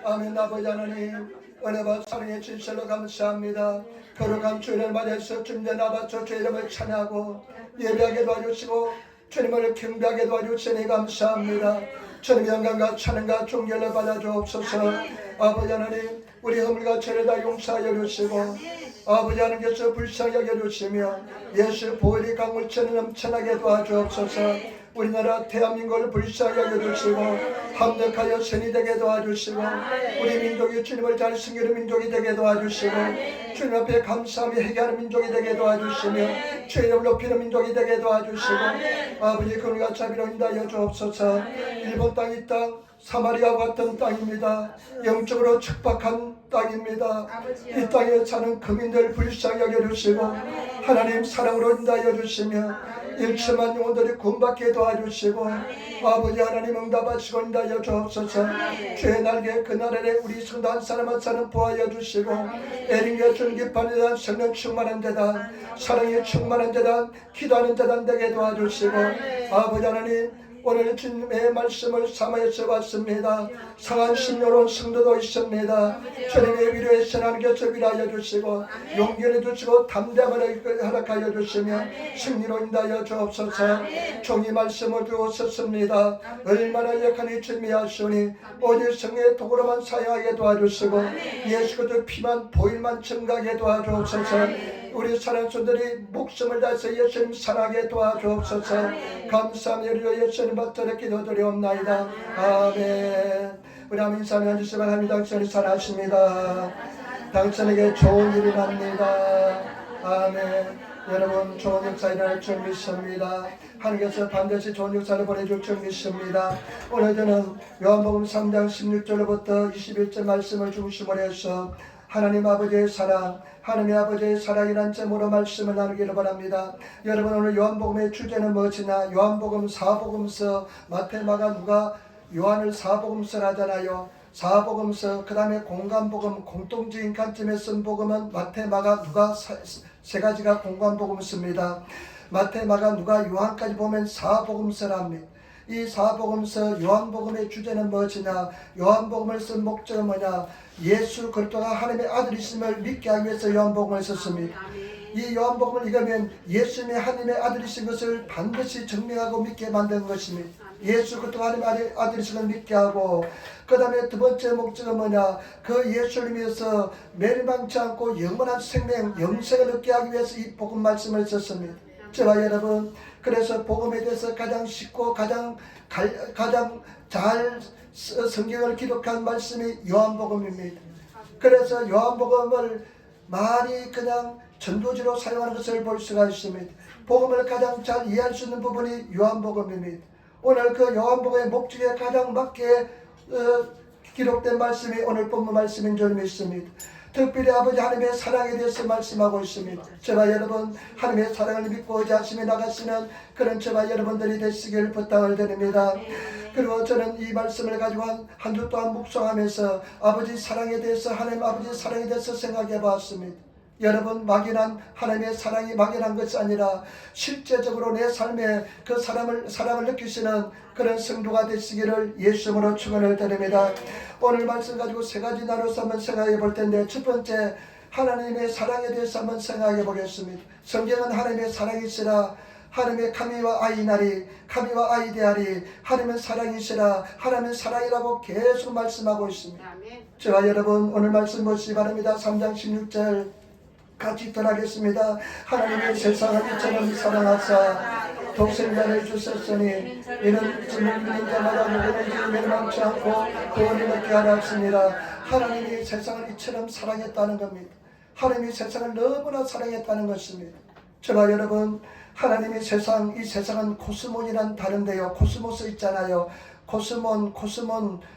아멘. 아버지 하나님, 은혜와 사랑의 진실로 감사합니다. 거룩한 주일을 맞이해서 주님의 나바쳐 주 이름을 찬양하고 예배하게 도와주시고 주님을 경배하게 도와주시니 감사합니다. 주님의 영광과 찬양과 존경을 받아주옵소서. 아버지 하나님, 우리 허물과 죄를 다 용서하여 주시고 아버지 하나님께서 불쌍히 여겨주시며 예수 보혈이 강물처럼 넘쳐나게 도와주옵소서. 우리나라 대한민국을 불쌍히 여겨주시고 합력하여 선이 되게 도와주시고 우리 민족이 주님을 잘 섬기는 민족이 되게 도와주시고 주님 앞에 감사하며 회개하는 민족이 되게 도와주시며 주의 이름을 높이는 민족이 되게 도와주시고 아버지 그분과 자비로 인도하여 주옵소서. 일본 땅 이 땅 사마리아와 같은 땅입니다. 영적으로 척박한 땅입니다. 이 땅에 사는 거민들 불쌍히 여겨주시고 하나님 사랑으로 인도하여 주시며 일체만 영혼들이 구원받게 도와주시고 아버지 하나님 응답하시고 인도하여 주옵소서. 주의 날개 그날에 우리 성도 한 사람 한 사람 보하여 주시고 애린과 전기판에 대한 성령 충만한 데다 사랑이 충만한 데다 기도하는 데다 되게 도와주시고 아버지 하나님 오늘 주님의 말씀을 삼아서 왔습니다. 상한 심령으로 성도도 있습니다. 주님의 위로에 하나님께서 위로하여 주시고 용기를 주시고 담대함을 허락하여 주시며 승리로 인도하여 주옵소서. 종이 말씀을 두고 섰습니다. 얼마나 약하니 주님이 하시오니 오직 성의 도구로만 사용하게 도와주시고 예수 그리스도 피만 보일만 증가하게 도와주옵소서. 우리 사랑하는 손들이 목숨을 다해서 예수님 사랑하게 도와주옵소서. 감사하며 예수님 받들어 기도드리옵나이다. 아멘. 우리 한번 인사하며 앉으시면 하나님 당신을 사랑하십니다. 당신에게 좋은 일이 납니다. 아멘. 여러분 좋은 역사 일어날 줄 믿습니다. 하나님께서 반드시 좋은 역사를 보내줄 줄 믿습니다. 오늘 저는 요한복음 3장 16절부터 21절 말씀을 중심으로 해서 하나님 아버지의 사랑, 하나님 아버지의 사랑이란 제목으로 말씀을 나누기를 바랍니다. 여러분 오늘 요한복음의 주제는 무엇이냐? 요한복음 사복음서, 마태, 마가, 누가 요한을 사복음서라 하잖아요. 사복음서, 그 다음에 공간복음, 공통적인 관점에 쓴 복음은 마태, 마가, 누가 세 가지가 공간복음서입니다. 마태, 마가, 누가, 요한까지 보면 사복음서랍니다. 이 사복음서 요한복음의 주제는 무엇이냐? 요한복음을 쓴 목적은 뭐냐? 예수 그리스도가 하나님의 아들이심을 믿게 하기 위해서 요한복음을 썼습니다. 이 요한복음을 읽으면 예수님이 하나님의 아들이신 것을 반드시 증명하고 믿게 만든 것입니다. 예수 그리스도가 하나님의 아들이심을 믿게 하고 그 다음에 두 번째 목적은 뭐냐? 그 예수를 위해서 멸망치 않고 영원한 생명, 영생을 얻게 하기 위해서 이 복음 말씀을 썼습니다. 저와 여러분, 그래서 복음에 대해서 가장 쉽고 가장 잘 성경을 기록한 말씀이 요한복음입니다. 그래서 요한복음을 많이 그냥 전도지로 사용하는 것을 볼 수가 있습니다. 복음을 가장 잘 이해할 수 있는 부분이 요한복음입니다. 오늘 그 요한복음의 목적에 가장 맞게 기록된 말씀이 오늘 본문 말씀인 줄 믿습니다. 특별히 아버지 하나님의 사랑에 대해서 말씀하고 있습니다. 저와 여러분 하나님의 사랑을 믿고 의지하시며 나가시는 그런 저와 여러분들이 되시길 부탁을 드립니다. 그리고 저는 이 말씀을 가지고 한 주 동안 묵상하면서 아버지 사랑에 대해서 하나님 아버지 사랑에 대해서 생각해 봤습니다. 여러분 막연한 하나님의 사랑이 막연한 것이 아니라 실제적으로 내 삶에 그 사랑을 느끼시는 그런 성도가 되시기를 예수님으로 축원을 드립니다. 오늘 말씀 가지고 세 가지 나눠서 한번 생각해 볼 텐데 첫 번째 하나님의 사랑에 대해서 한번 생각해 보겠습니다. 성경은 하나님의 사랑이시라 하나님의 카미와 아이나리 카미와 아이데아리 하나님은 사랑이시라 하나님은 사랑이라고 계속 말씀하고 있습니다. 저와 여러분 오늘 말씀 보시기 바랍니다. 3장 16절 같이 떠나겠습니다. 하나님이 세상을 이처럼 사랑하사 독생자를 주셨으니 이는 주를 믿는 자마다 누구든지 멸망치 않고 구원을 얻게 하라 하시니라. 하나님이 세상을 이처럼 사랑했다는 겁니다. 하나님이 세상을 너무나 사랑했다는 것입니다. 저와 여러분 하나님이 이 세상은 코스몬이란 다른데요. 코스모스 있잖아요.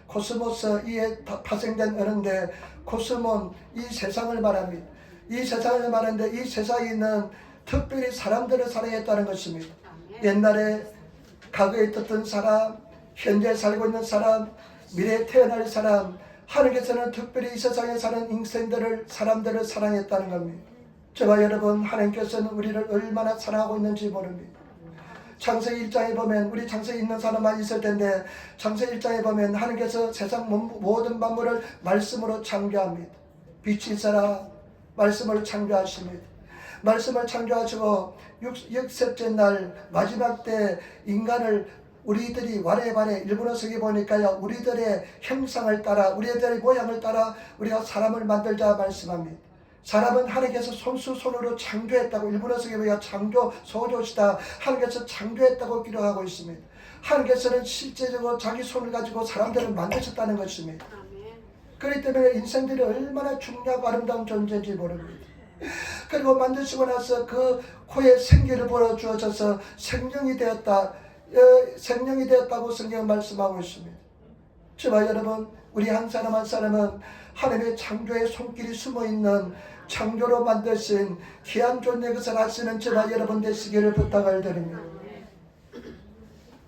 코스모스 이에 파생된 언어인데 코스몬 이 세상을 말합니다. 이 세상을 말하는데 이 세상에 있는 특별히 사람들을 사랑했다는 것입니다. 옛날에 과거에 있었던 사람, 현재 살고 있는 사람, 미래에 태어날 사람, 하나님께서는 특별히 이 세상에 사는 인생들을 사람들을 사랑했다는 겁니다. 저와 여러분 하나님께서는 우리를 얼마나 사랑하고 있는지 모릅니다. 창세기 1장에 보면, 우리 창세기 있는 사람만 있을 텐데, 창세기 1장에 보면 하나님께서 세상 모든 만물을 말씀으로 창조합니다. 빛이 있어라 말씀을 창조하십니다. 말씀을 창조하시고 6셋째 날 마지막 때 인간을 우리들이 와레바레, 일본어 쓰기 보니까요, 우리들의 형상을 따라, 우리들의 모양을 따라 우리가 사람을 만들자 말씀합니다. 사람은 하나님께서 손으로 창조했다고, 일본어 쓰기 보니까 창조 소조시다, 하나님께서 창조했다고 기록하고 있습니다. 하나님께서는 실제적으로 자기 손을 가지고 사람들을 만드셨다는 것입니다. 그렇기 때문에 인생들이 얼마나 중요하고 아름다운 존재인지 모릅니다. 그리고 만드시고 나서 그 코에 생기를 불어주어서 생명이 되었다고 성경은 말씀하고 있습니다. 저와 여러분, 우리 한 사람 한 사람은 하나님의 창조의 손길이 숨어있는 창조로 만드신 귀한 존재, 것을 아시는 저와 여러분 되시기를 부탁을 드립니다.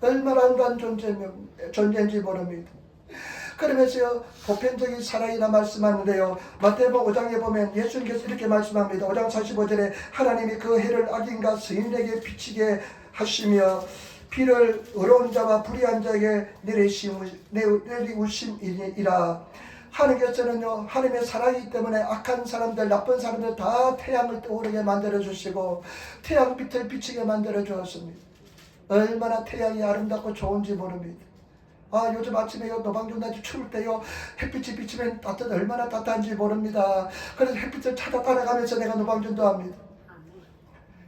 얼마나 아름다운 존재인지 모릅니다. 그러면서 보편적인 사랑이라 말씀하는데요, 마태복음 5장에 보면 예수님께서 이렇게 말씀합니다. 5장 45절에 하나님이 그 해를 악인과 선인에게 비치게 하시며 비를 의로운 자와 불의한 자에게 내리우심이라. 하나님께서는요, 하나님의 사랑이기 때문에 악한 사람들, 나쁜 사람들 다 태양을 떠오르게 만들어 주시고 태양빛을 비치게 만들어 주었습니다. 얼마나 태양이 아름답고 좋은지 모릅니다. 요즘 아침에요, 노방전단지 추울 때요, 햇빛이 비치면 얼마나 따뜻한지 모릅니다. 그래서 햇빛을 찾아 따라가면서 내가 노방전도 합니다.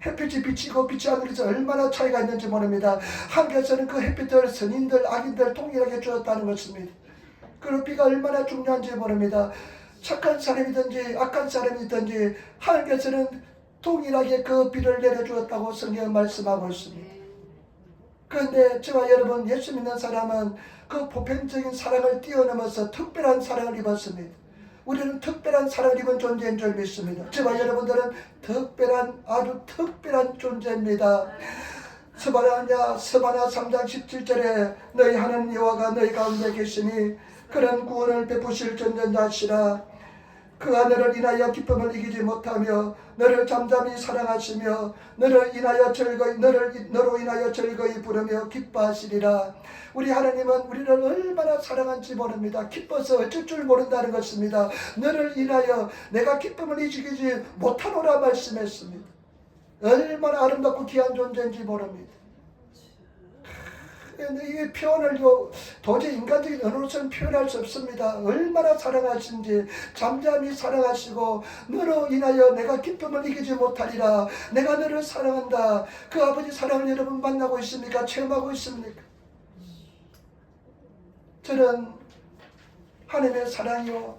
햇빛이 비치고 비치지 않는 것이 얼마나 차이가 있는지 모릅니다. 하나님께서는 그 햇빛을 선인들, 악인들 동일하게 주었다는 것입니다. 그리고 비가 얼마나 중요한지 모릅니다. 착한 사람이든지 악한 사람이든지 하나님께서는 동일하게 그 비를 내려주었다고 성경은 말씀하고 있습니다. 그런데 저와 여러분, 예수 믿는 사람은 그 보편적인 사랑을 뛰어넘어서 특별한 사랑을 입었습니다. 우리는 특별한 사랑을 입은 존재인 줄 믿습니다. 저와 여러분들은 아주 특별한 존재입니다. 스바냐 3장 17절에 너희 하나님 여호와가 너희 가운데 계시니 그런 구원을 베푸실 전전자시라. 그가 너를 인하여 기쁨을 이기지 못하며 너를 잠잠히 사랑하시며 너로 인하여 즐거이 부르며 기뻐하시리라. 우리 하나님은 우리를 얼마나 사랑한지 모릅니다. 기뻐서 어쩔 줄 모른다는 것입니다. 너를 인하여 내가 기쁨을 이기지 못하노라 말씀했습니다. 얼마나 아름답고 귀한 존재인지 모릅니다. 이 표현을 도저히 인간적인 언어로서는 표현할 수 없습니다. 얼마나 사랑하신지, 잠잠히 사랑하시고 너로 인하여 내가 기쁨을 이기지 못하리라. 내가 너를 사랑한다. 그 아버지 사랑을 여러분 만나고 있습니까? 체험하고 있습니까? 저는 하나님의 사랑이요,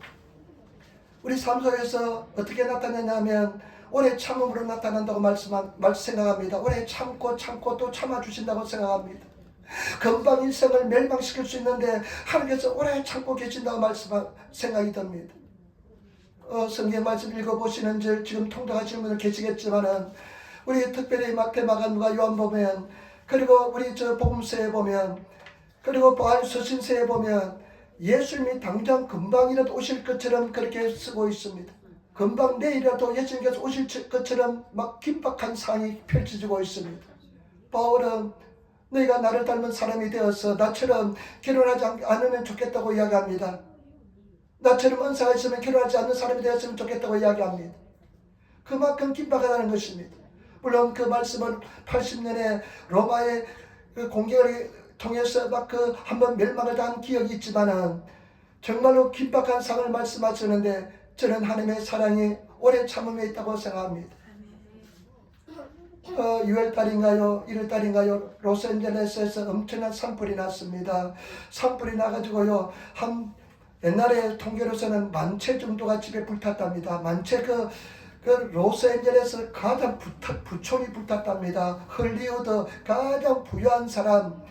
우리 삶 속에서 어떻게 나타나냐면 오래 참음으로 나타난다고 생각합니다. 오래 참고 또 참아주신다고 생각합니다. 금방 일생을 멸망시킬 수 있는데 하나님께서 오래 참고 계신다고 생각이 듭니다. 성경 말씀 읽어보시는 줄 지금 통독하시는 분들 계시겠지만은 우리 특별히 마태, 마가, 누가, 요한 보면, 그리고 우리 복음서에 보면, 그리고 서신서에 보면 예수님이 당장 금방이라도 오실 것처럼 그렇게 쓰고 있습니다. 금방 내일이라도 예수님께서 오실 것처럼 막 긴박한 상황이 펼쳐지고 있습니다. 바울은 너희가 나를 닮은 사람이 되어서 나처럼 결혼하지 않으면 좋겠다고 이야기합니다. 나처럼 은사가 있으면 결혼하지 않는 사람이 되었으면 좋겠다고 이야기합니다. 그만큼 긴박하다는 것입니다. 물론 그 말씀은 80년에 로마의 그 공격을 통해서 막 한번 멸망을 당한 기억이 있지만은 정말로 긴박한 상을 말씀하시는데 저는 하나님의 사랑이 오래 참음에 있다고 생각합니다. 6월달인가요? 1월달인가요? 로스앤젤레스에서 엄청난 산불이 났습니다. 산불이 나가지고요, 옛날에 통계로서는 10,000채 정도가 집에 불탔답니다. 10,000채 그 로스앤젤레스 가장 부촌이 불탔답니다. 헐리우드 가장 부유한 사람,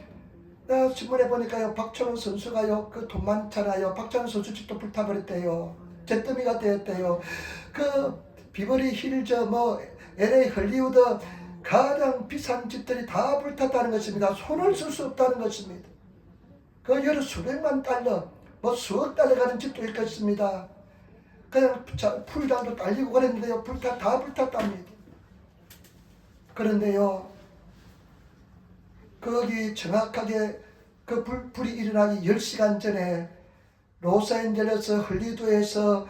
신문에 보니까요, 박찬호 선수가요, 그 돈 많잖아요. 박찬호 선수 집도 불타버렸대요. 잿더미가 되었대요. 그 비버리 힐즈, LA 헐리우드 가장 비싼 집들이 다 불탔다는 것입니다. 손을 쓸 수 없다는 것입니다. 그 여러 수백만 달러, 수억 달러 가는 집도 있겠습니다. 그냥 풀장도 딸리고 그랬는데요, 다 불탔답니다. 그런데요, 거기 정확하게 그 불이 일어나기 10시간 전에 로스앤젤레스 헐리우드에서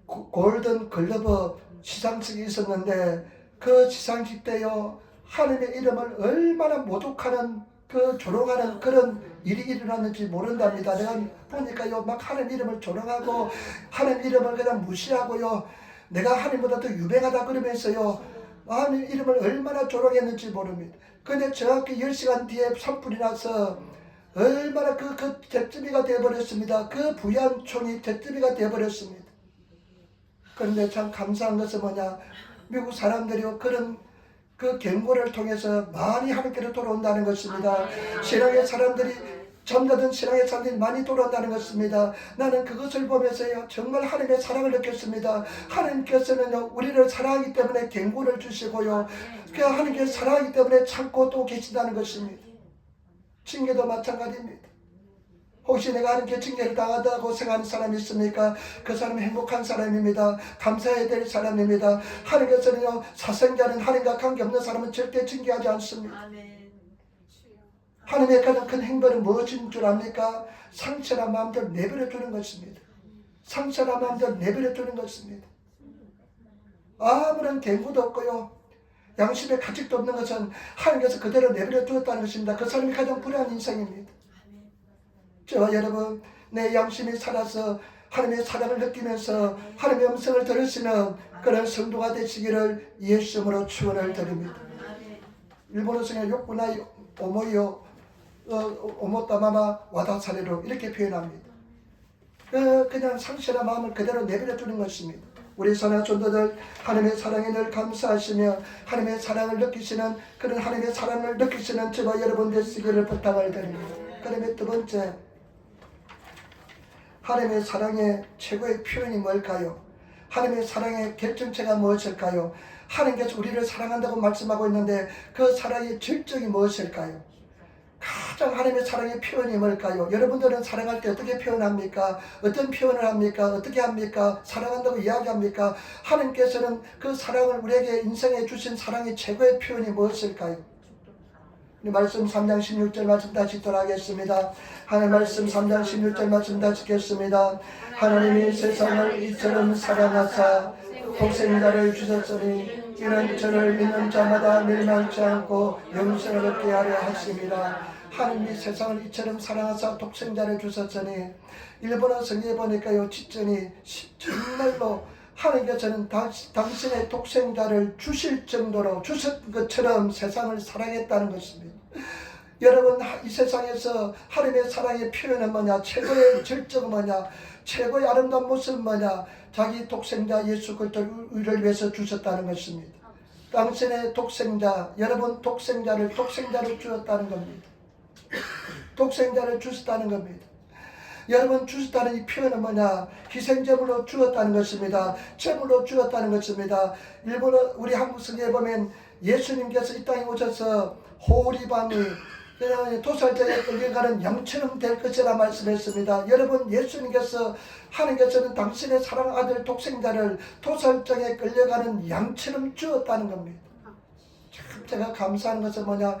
골든 글러브 시상식이 있었는데 그 시상식 때요 하나님의 이름을 얼마나 모독하는 그 조롱하는 그런 일이 일어났는지 모른답니다. 내가 보니까요 막 하나님 이름을 조롱하고 하나님 이름을 그냥 무시하고요 내가 하나님보다 더 유명하다 그러면서요 하나님 이름을 얼마나 조롱했는지 모릅니다. 근데 정확히 10시간 뒤에 산불이 나서 얼마나 그 잿더미가 되어버렸습니다. 그 부유한 촌이 잿더미가 되어버렸습니다. 그런데 참 감사한 것은 뭐냐, 미국 사람들이 그런 그 경고를 통해서 많이 하나님께로 돌아온다는 것입니다. 신앙의 사람들이 잠자던 신앙의 사람들이 많이 돌아온다는 것입니다. 나는 그것을 보면서요 정말 하나님의 사랑을 느꼈습니다. 하나님께서는요 우리를 사랑하기 때문에 경고를 주시고요 그 하나님께 사랑하기 때문에 참고 또 계신다는 것입니다. 징계도 마찬가지입니다. 혹시 내가 하나님께 징계를 당한다고 생각하는 사람이 있습니까? 그 사람은 행복한 사람입니다. 감사해야 될 사람입니다. 하나님께서는요 사생자는 하나님과 관계없는 사람은 절대 징계하지 않습니다. 하나님의 가장 큰 행복은 무엇인 줄 압니까? 상처난 마음들 내버려 두는 것입니다. 상처난 마음들 내버려 두는 것입니다. 아무런 경고도 없고요 양심의 가책도 없는 것은 하나님께서 그대로 내버려 두었다는 것입니다. 그 사람이 가장 불행한 인생입니다. 저와 여러분, 내 양심이 살아서 하나님의 사랑을 느끼면서 하나님의 음성을 들으시는 그런 성도가 되시기를 예수님으로 축원을 드립니다. 일본어성의 욕구나이 오모이요 오모타마마 와다사레로 이렇게 표현합니다. 그냥 상실한 마음을 그대로 내버려 두는 것입니다. 우리 선한 전도들 하나님의 사랑에 늘 감사하시며 하나님의 사랑을 느끼시는 그런 하나님의 사랑을 느끼시는 저와 여러분 되시기를 부탁을 드립니다. 그다음에 두 번째, 하나님의 사랑의 최고의 표현이 뭘까요? 하나님의 사랑의 결정체가 무엇일까요? 하나님께서 우리를 사랑한다고 말씀하고 있는데 그 사랑의 절정이 무엇일까요? 가장 하나님의 사랑의 표현이 뭘까요? 여러분들은 사랑할 때 어떻게 표현합니까? 어떤 표현을 합니까? 어떻게 합니까? 사랑한다고 이야기합니까? 하나님께서는 그 사랑을 우리에게 인생에 주신 사랑의 최고의 표현이 무엇일까요? 말씀 3장 16절 말씀 다시 돌아가겠습니다. 하나님 말씀 3장 16절 말씀 다시 읽겠습니다. 하나님이 세상을 이처럼 사랑하사 독생자를 주셨으니 이는 저를 믿는 자마다 멸망치 않고 영생을 얻게 하려 하심이라. 하나님이 세상을 이처럼 사랑하사 독생자를 주셨으니, 일본어 성경에 보니까요 지전이 정말로 하나님께서는 당신의 독생자를 주실 정도로 주신 것처럼 세상을 사랑했다는 것입니다. 여러분, 이 세상에서 하나님의 사랑의 표현은 뭐냐? 최고의 절정은 뭐냐? 최고의 아름다운 모습은 뭐냐? 자기 독생자 예수 그리스도를 우리를 위해서 주셨다는 것입니다. 당신의 독생자, 여러분 독생자를 주었다는 겁니다. 독생자를 주셨다는 겁니다. 여러분, 주셨다는 이 표현은 뭐냐? 희생제물로 주었다는 것입니다. 제물로 주었다는 것입니다. 일본어 우리 한국 성경에 보면 예수님께서 이 땅에 오셔서 호리반이 그냥 도살장에 끌려가는 양처럼 될 것이라 말씀했습니다. 여러분, 예수님께서 하나님께서는 당신의 사랑하는 아들 독생자를 도살장에 끌려가는 양처럼 주었다는 겁니다. 참 제가 감사한 것은 뭐냐?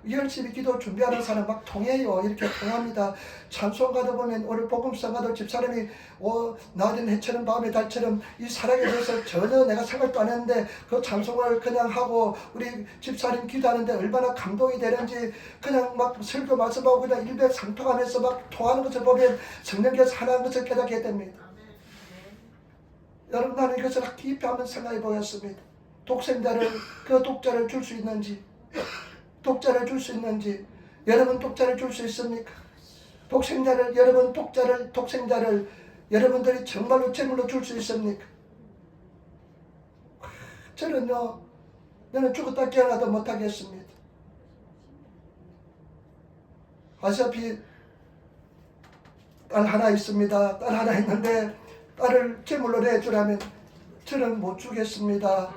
열심히 기도 준비하는 사람 막 통해요. 이렇게 통합니다. 찬송 가다 보면 오늘 복음성 가도 집사람이 낮은 해처럼 밤의 달처럼 이 사랑에 대해서 전혀 내가 생각도 안 했는데 그 찬송을 그냥 하고 우리 집사님 기도하는데 얼마나 감동이 되는지 그냥 막 설교 말씀하고 그냥 일백상통하면서 막 통하는 것을 보면 성령께서 하나인 것을 깨닫게 됩니다. 여러분, 나는 이것을 깊이 한번 생각해 보였습니다. 독생자를, 그 독자를 줄 수 있는지, 독자를 줄 수 있는지. 여러분 독자를 줄 수 있습니까? 독생자를, 여러분 독생자를 여러분들이 정말로 제물로 줄 수 있습니까? 저는요, 나는 죽었다 깨어나도 못하겠습니다. 아시다시피 딸 하나 있습니다. 딸 하나 있는데 딸을 제물로 내주라면 저는 못 주겠습니다.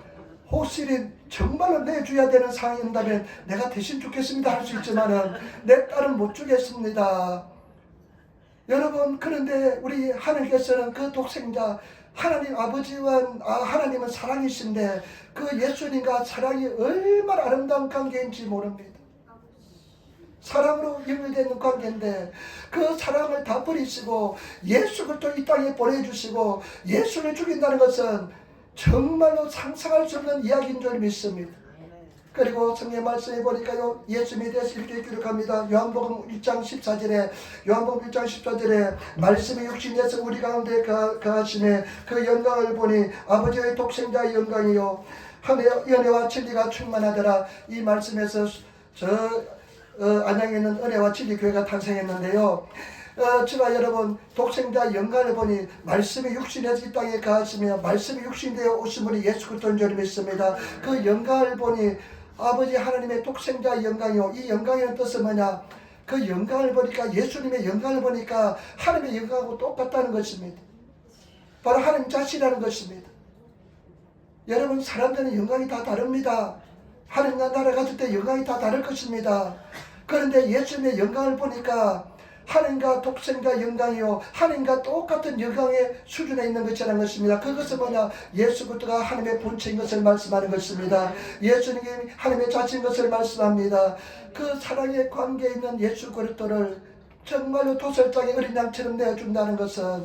혹시 정말로 내줘야 되는 상황인다면 내가 대신 주겠습니다 할 수 있지만은 내 딸은 못 주겠습니다. 여러분, 그런데 우리 하나님께서는 그 독생자 하나님 아버지와 하나님은 사랑이신데 그 예수님과 사랑이 얼마나 아름다운 관계인지 모릅니다. 사랑으로 연결되는 관계인데 그 사랑을 다 버리시고 예수 그리스도 이 땅에 보내주시고 예수를 죽인다는 것은 정말로 상상할 수 없는 이야기인 줄 믿습니다. 그리고 성경 말씀해 보니까요, 예수님에 대해서 이렇게 기록합니다. 요한복음 1장 14절에 말씀이 육신에서 우리 가운데 거하심에 그 영광을 보니 아버지의 독생자의 영광이요 하늘의 은혜와 진리가 충만하더라. 이 말씀에서 안양에 있는 은혜와 진리 교회가 탄생했는데요. 제가 여러분 독생자 영광을 보니 말씀이 육신에서 이 땅에 거하시며 말씀이 육신되어 오신 분이 예수 그리스도인 줄 믿습니다. 그 영광을 보니 아버지 하나님의 독생자 영광이요. 이 영광이라는 뜻은 뭐냐? 그 영광을 보니까 예수님의 영광을 보니까 하나님의 영광하고 똑같다는 것입니다. 바로 하나님 자신이라는 것입니다. 여러분 사람들은 영광이 다 다릅니다. 하나님 나라 갔을 때 영광이 다 다를 것입니다. 그런데 예수님의 영광을 보니까 하나님과 독생자 영광이요 하나님과 똑같은 영광의 수준에 있는 것이라는 것입니다. 그것은 뭐냐? 예수 그리스도가 하나님의 본체인 것을 말씀하는 것입니다. 예수님이 하나님의 자신인 것을 말씀합니다. 그 사랑의 관계에 있는 예수 그리스도를 정말로 도살장의 어린 양처럼 내어준다는 것은,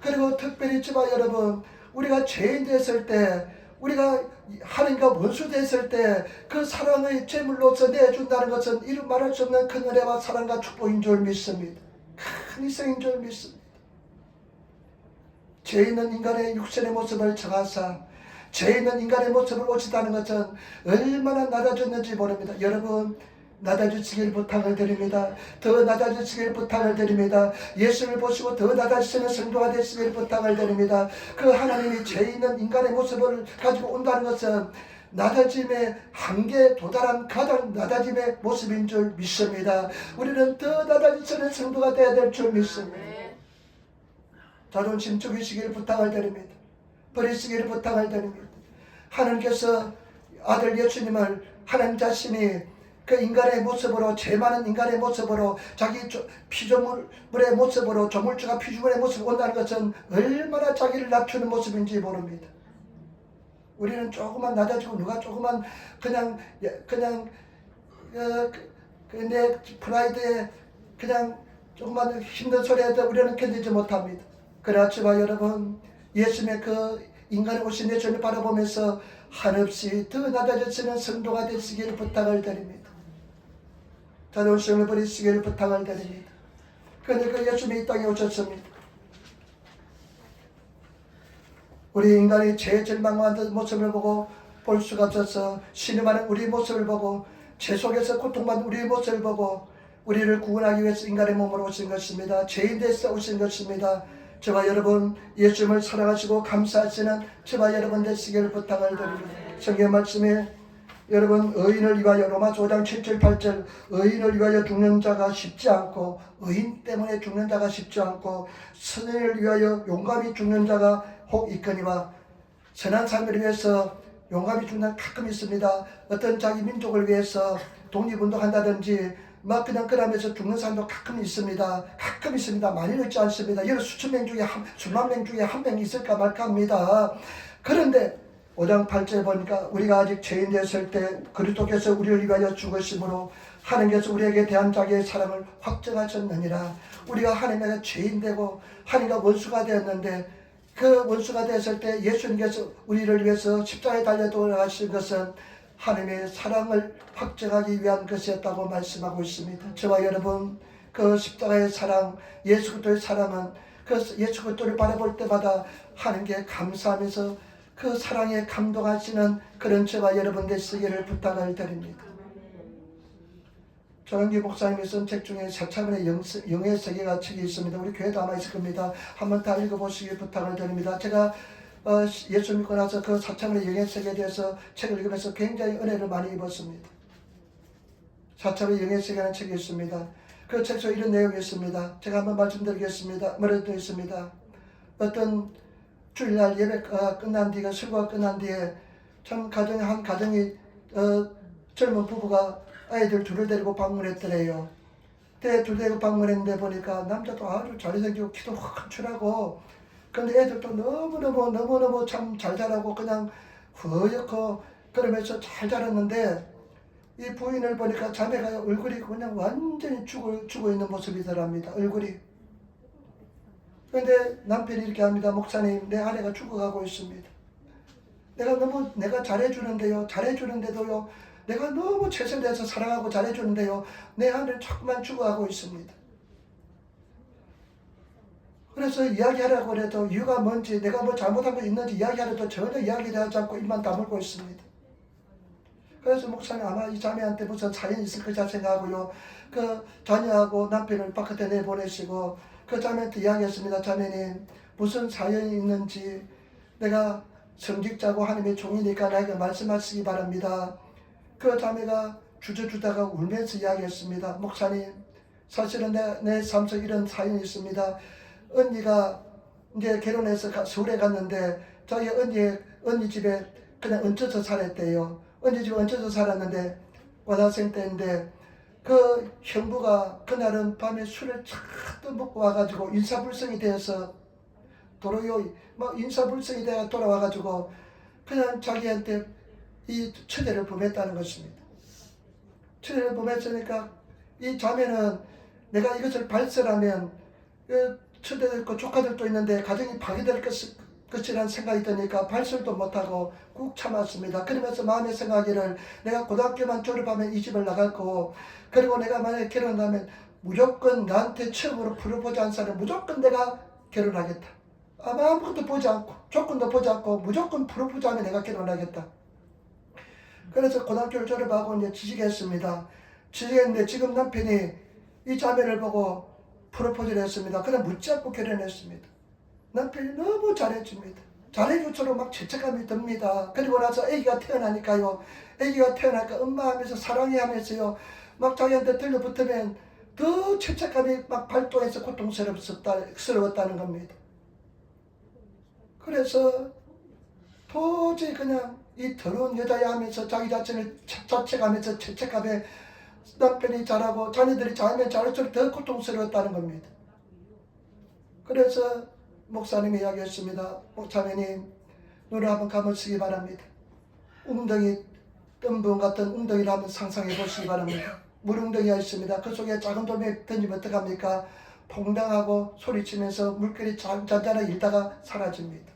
그리고 특별히 지바 여러분, 우리가 죄인 됐을 때, 우리가 하나님과 원수 됐을 때 그 사랑의 제물로서 내준다는 것은 이루 말할 수 없는 큰 은혜와 사랑과 축복인 줄 믿습니다. 큰 희생인 줄 믿습니다. 죄 있는 인간의 육신의 모습을 정하사 죄 있는 인간의 모습을 오시다는 것은 얼마나 낮아졌는지 모릅니다. 여러분 낮아지시길 부탁을 드립니다. 더 낮아지시길 부탁을 드립니다. 예수를 보시고 더 낮아지시는 성도가 되시길 부탁을 드립니다. 그 하나님이 죄 있는 인간의 모습을 가지고 온다는 것은 낮아짐의 한계에 도달한 가장 낮아짐의 모습인 줄 믿습니다. 우리는 더 낮아지시는 성도가 되어야 될 줄 믿습니다. 자존심 죽이시길 부탁을 드립니다. 버리시기를 부탁을 드립니다. 하나님께서 아들 예수님을 하나님 자신이 그 인간의 모습으로, 죄 많은 인간의 모습으로, 자기 피조물의 모습으로, 조물주가 피조물의 모습으로 온다는 것은 얼마나 자기를 낮추는 모습인지 모릅니다. 우리는 조금만 낮아지고 누가 조금만 내 프라이드에 그냥 조금만 힘든 소리 해도 우리는 견디지 못합니다. 그렇지만 여러분 예수님의 그 인간의 오신 예수님을 바라보면서 한없이 더 낮아지시는 성도가 되시기를 부탁을 드립니다. 자존심을 버리시기를 부탁을 드립니다. 그런데 그 예수님이 이 땅에 오셨습니다. 우리 인간이 죄 절망하는 모습을 보고 볼 수가 없어서 신음하는 우리 모습을 보고 죄 속에서 고통받는 우리의 모습을 보고 우리를 구원하기 위해서 인간의 몸으로 오신 것입니다. 죄인 되서 오신 것입니다. 저와 여러분 예수님을 사랑하시고 감사하시는 저와 여러분 되시기를 부탁을 드립니다. 성경 말씀에 여러분 의인을 위하여 로마서 5장 7절 8절 의인을 위하여 죽는 자가 쉽지 않고 의인 때문에 죽는 자가 쉽지 않고 선인을 위하여 용감히 죽는 자가 혹 있거니와 선한 삶을 위해서 용감히 죽는 가끔 있습니다. 어떤 자기 민족을 위해서 독립운동한다든지 막 그냥 그러면서 죽는 사람도 가끔 있습니다. 가끔 있습니다. 많이는 있지 않습니다. 여러 수천 명 중에 수만 명 중에 한 명 있을까 말까 합니다. 그런데 5장 8절에 보니까 우리가 아직 죄인 되었을 때 그리스도께서 우리를 위하여 죽으심으로 하나님께서 우리에게 대한 자기의 사랑을 확증하셨느니라. 우리가 하나님에게 죄인 되고 하나님과 원수가 되었는데 그 원수가 되었을 때 예수님께서 우리를 위해서 십자가에 달려 돌아가신 것은 하나님의 사랑을 확증하기 위한 것이었다고 말씀하고 있습니다. 저와 여러분 그 십자가의 사랑, 예수 그리스도의 사랑은 그 예수 그리스도를 바라볼 때마다 하나님께 감사하면서 그 사랑에 감동하시는 그런 저와 여러분 되시기를 부탁을 드립니다. 조영기 목사님이 쓴 책 중에 사차원의 영의 세계가 책이 있습니다. 우리 교회도 아마 있을 겁니다. 한번 다 읽어보시길 부탁을 드립니다. 제가 예수 믿고 나서 그 사차원의 영의 세계에 대해서 책을 읽으면서 굉장히 은혜를 많이 입었습니다. 사차원의 영의 세계라는 책이 있습니다. 그 책 속에 이런 내용이 있습니다. 제가 한번 말씀드리겠습니다. 뭐라도 있습니다. 어떤 주일날 예배가 끝난 뒤에, 설교가 끝난 뒤에 참 한 가정이 젊은 부부가 아이들 둘을 데리고 방문했더래요. 둘 데리고 방문했는데 보니까 남자도 아주 잘생기고 키도 확 출하고, 근데 애들도 너무너무 참 잘 자라고 그냥 허옇고 그러면서 잘 자랐는데 이 부인을 보니까 자매가 얼굴이 그냥 완전히 죽어 있는 모습이더랍니다. 얼굴이. 그런데 남편이 이렇게 합니다. 목사님, 내 아내가 죽어가고 있습니다. 내가 잘해주는데요. 잘해주는데도요. 내가 너무 최선을 다해서 사랑하고 잘해주는데요. 내 아내는 자꾸만 죽어가고 있습니다. 그래서 이야기하라고 해도 이유가 뭔지, 내가 뭐 잘못한 거 있는지 이야기하려도 전혀 이야기를 하지 않고 입만 다물고 있습니다. 그래서 목사님, 아마 이 자매한테 무슨 사연이 있을 거자 생각하고요. 그 자녀하고 남편을 바깥에 내보내시고 그 자매한테 이야기했습니다. 자매님, 무슨 사연이 있는지 내가 성직자고 하나님의 종이니까 나에게 말씀하시기 바랍니다. 그 자매가 주저주다가 울면서 이야기했습니다. 목사님, 사실은 내 삶 속에 이런 사연이 있습니다. 언니가 이제 결혼해서 서울에 갔는데 자기 언니 집에 그냥 얹혀서 살았대요. 언니 집에 얹혀서 살았는데 고등학생 때인데 그 형부가 그날은 밤에 술을 잔뜩 먹고 와가지고 인사불성이 되어서 도로요 막 인사불성이 되어 돌아와가지고 그냥 자기한테 이 처제를 범했다는 것입니다. 처제를 범했으니까 이 자매는 내가 이것을 발설하면 처제도 있고 조카들도 있는데 가정이 파괴될 것이라는 생각이 드니까 발설도 못하고 꾹 참았습니다. 그러면서 마음에 생각하기를 내가 고등학교만 졸업하면 이 집을 나갈 거고, 그리고 내가 만약에 결혼하면 무조건 나한테 처음으로 프로포즈 한 사람 무조건 내가 결혼하겠다. 아무것도 보지 않고 조건도 보지 않고 무조건 프로포즈하면 내가 결혼하겠다. 그래서 고등학교를 졸업하고 이제 취직했습니다. 취직했는데 지금 남편이 이 자매를 보고 프로포즈를 했습니다. 그냥 묻지 않고 결혼했습니다. 남편이 너무 잘해줍니다. 잘해줄수록 막 죄책감이 듭니다. 그리고 나서 아기가 태어나니까요. 아기가 태어나니까 엄마 하면서 사랑해 하면서요. 막 자기한테 들려붙으면 더 죄책감이 막 발동해서 고통스러웠다는 겁니다. 그래서 도저히 그냥 이 더러운 여자야 하면서 자기 자신을 자책하면서 죄책감에 남편이 잘하고 자녀들이 잘하면 잘할수록 더 고통스러웠다는 겁니다. 그래서 목사님이 이야기했습니다. 자매님, 눈을 한번 감으시기 바랍니다. 웅덩이, 뜬분 같은 웅덩이를 한번 상상해 보시기 바랍니다. 물웅덩이가 있습니다. 그 속에 작은 돌멩이 던지면 어떡합니까? 퐁당하고 소리치면서 물결이 잔잔하게 일다가 사라집니다.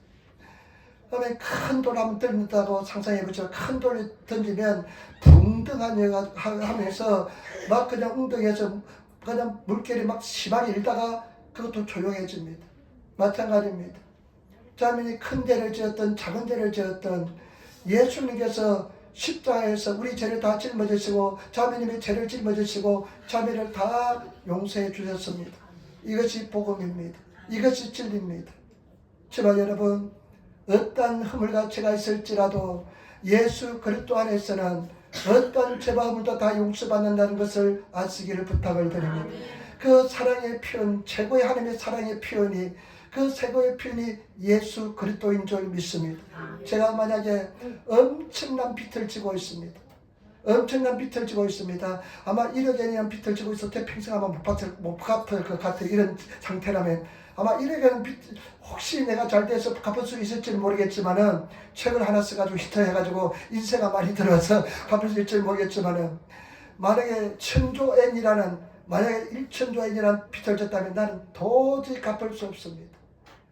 그러면 큰 돌 한번 던진다고 상상해 보죠. 큰 돌을 던지면 붕덩하게 하면서 막 그냥 웅덩이에서 그냥 물결이 막 심하게 일다가 그것도 조용해집니다. 마찬가지입니다. 자매니 큰 죄를 지었던 작은 죄를 지었던 예수님께서 십자가에서 우리 죄를 다 짊어지시고 자매님의 죄를 짊어지시고 자매를 다 용서해 주셨습니다. 이것이 복음입니다. 이것이 진리입니다. 제발 여러분, 어떤 허물가치가 있을지라도 예수 그리스도 안에서는 어떤 죄와 허물도 다 용서받는다는 것을 아시기를 부탁을 드립니다. 그 사랑의 표현, 최고의 하나님의 사랑의 표현이, 그 최고의 표현이 예수 그리스도인 줄 믿습니다. 제가 만약에 엄청난 빚을 지고 있습니다. 엄청난 빚을 지고 있습니다. 아마 1억 엔이라는 빚을 지고 있어도 평생 아마 못 갚을 것 같은 이런 상태라면 아마 1억에는 빚, 혹시 내가 잘 돼서 갚을 수 있을지는 모르겠지만은 책을 하나 써가지고 히터해가지고 인세가 많이 들어서 갚을 수 있을지 모르겠지만은 만약에 1000조 엔이라는 만약에 1000조 엔이라는 빚을 졌다면 나는 도저히 갚을 수 없습니다.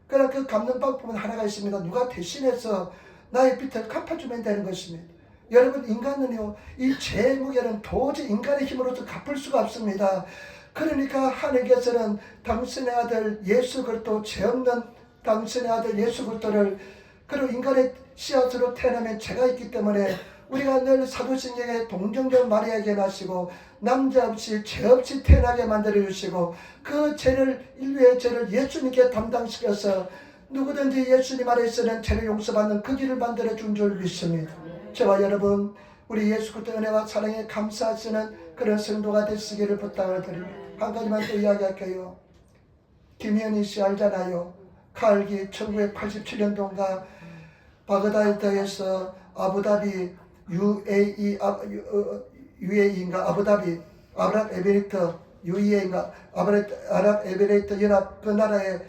그러나 그 갚는 방법은 하나가 있습니다. 누가 대신해서 나의 빚을 갚아주면 되는 것입니다. 여러분, 인간은요, 이 죄의 무게는 도저히 인간의 힘으로서 갚을 수가 없습니다. 그러니까 하나님께서는 당신의 아들 예수 그리스도, 죄 없는 당신의 아들 예수 그리스도를, 그리고 인간의 씨앗으로 태어나면 죄가 있기 때문에 우리가 늘 사도신경에 동정녀 마리아에게 나시고 남자 없이 죄 없이 태어나게 만들어 주시고 그 죄를, 인류의 죄를 예수님께 담당시켜서 누구든지 예수님 안에서는 죄를 용서받는 그 길을 만들어 준 줄 믿습니다. 저와 여러분, 우리 예수 그리스도의 은혜와 사랑에 감사하시는 그런 성도가 되시기를 부탁을 드립니다. 한 가지만 또 이야기할게요. 김현희 씨 알잖아요. 칼기 1987년도인가 바그다드에서 아부다비 UAE인가 아부다비 아랍에미리트 UAE인가 아랍에미리트 연합 그 나라의